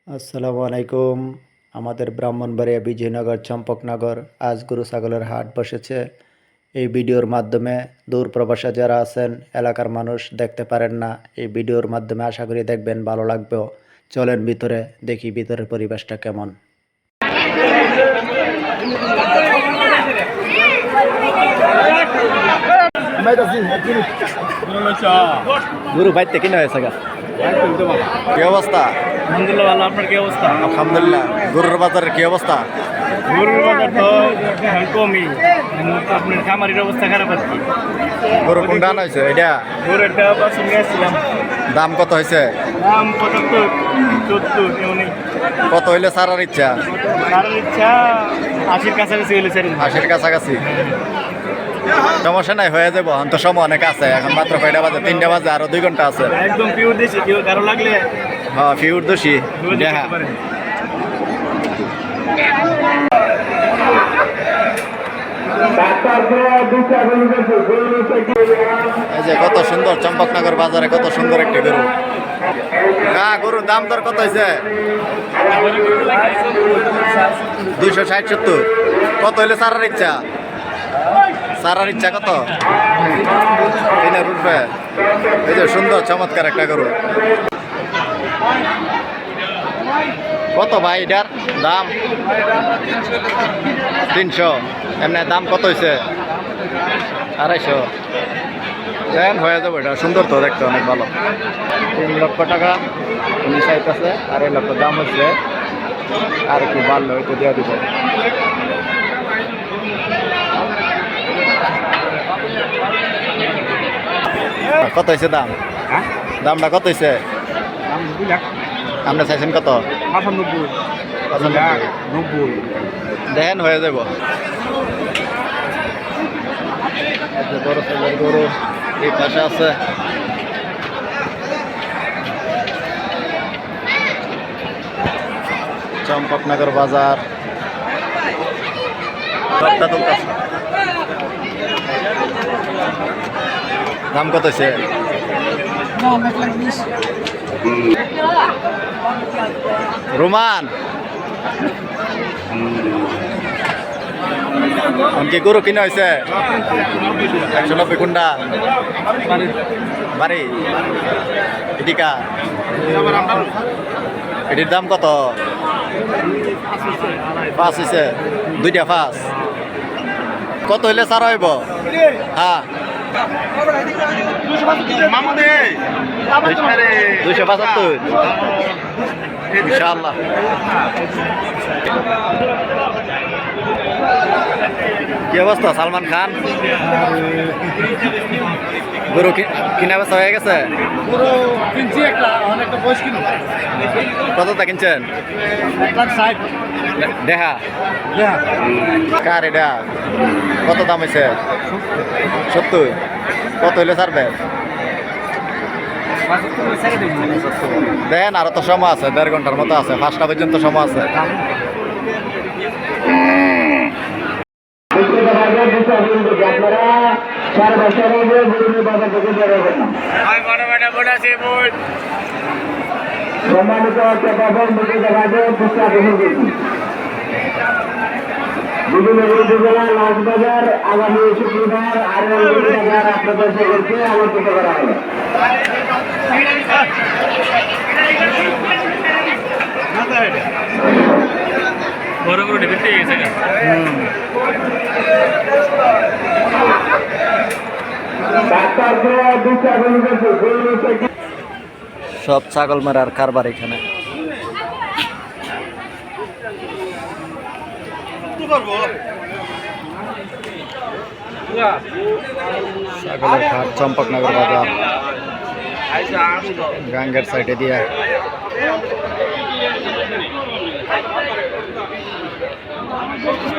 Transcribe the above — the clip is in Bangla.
আসসালামু আলাইকুম। আমাদের ব্রাহ্মণবাড়িয়া বিজয়নগর চম্পকনগর আজ গরু ছাগলের হাট বসেছে। এই ভিডিওর মাধ্যমে দূর প্রবাসে যারা আছেন এলাকার মানুষ দেখতে পারেন না, এই ভিডিওর মাধ্যমে আশা করি দেখবেন, ভালো লাগবেও। চলেন ভিতরে দেখি ভিতরের পরিবেশটা কেমন। গরু বাইতে কিনা হয়েছে গা, কি অবস্থা? আলহামদুলিল্লাহ ভালো। আপনার কি অবস্থা? আলহামদুলিল্লাহ। গরুর বাজারের কি অবস্থা? গরুর বাজার তো কমই, আপনার খামারির অবস্থা খারাপ আর কি। গরু কোনটা আনা হয়েছে? এটা গরুর একটা বাছুর নিয়ে আসছিলাম, দাম কত হয়েছে? দাম 75 70 এমনই। কত হইলে সারার ইচ্ছা? কারোর ইচ্ছা 80-র কাছাকাছি হইলে ছেড়ে দিন। 80-র কাছাকাছি। সমস্যা নাই, হয়ে যাবো। এখন তো সময় অনেক আছে, এখন মাত্র কয়টা বাজে? 3টা বাজে, আরো 2 ঘন্টা আছে। একদম পিওর দেশি, কেউ কারো লাগলে হ্যাঁ, ফিউর দোষী। দেখতে পারেন। এই যে কত সুন্দর চম্পকনগর বাজারে কত সুন্দর একটি গরু। হ্যাঁ, গরুর দাম দর কত হয়েছে? 260-70। কত হইলে সারার ইচ্ছা? সারার ইচ্ছা কত? 3-এর উঠবে। এই যে সুন্দর চমৎকার একটা গরু। কত ভাই এটার দাম? 300। এমনি দাম কত হয়েছে? 250। দেন হয়ে যাবে, এটা সুন্দর তো দেখতে, অনেক ভালো। 3 লক্ষ টাকা উনি চাইতেছে, 2.5 লক্ষ দাম হচ্ছে। আর একটু বাড়লো একটু দেওয়া দিব। কত হয়েছে দাম? দামটা কত হয়েছে? আমরা চাইছেন কত? 95 দেখেন হয়ে যাব। বড় সাইজের গরু এই পাশে আছে। চম্পকনগর বাজার। দাম কত হয়েছে? রোমান কি গরু কিনা হয়েছে? 190 কোনটা বাড়ি? এটিকা এটির দাম কত? 5 হয়েছে। 2টা 5। কত হইলে সার হইব? হ্যাঁ, 275। ইনশাআল্লাহ। কি অবস্থা সালমান খান? গরু কিনা বেচা হয়ে গেছে? কতটা কিনছেন? দেখা কার এটা? কত দাম হয়েছে? 70। কত হইলে ছাড়বে? দেন, আরো তো সময় আছে, 1.5 ঘন্টার মতো আছে, 5টা পর্যন্ত সময় আছে। বিভিন্ন উপজেলা লালবাজার আগামী শুক্রবার আপনাদের সকলকে আমন্ত্রিত করা হবে। বড় বড় ডেবিট পেয়ে গেছে। সব ছাগল মারার কারবার এখানে। ছাগলের হাট চম্পকনগর বাজার, গাঙ্গের সাইডে দিয়ে।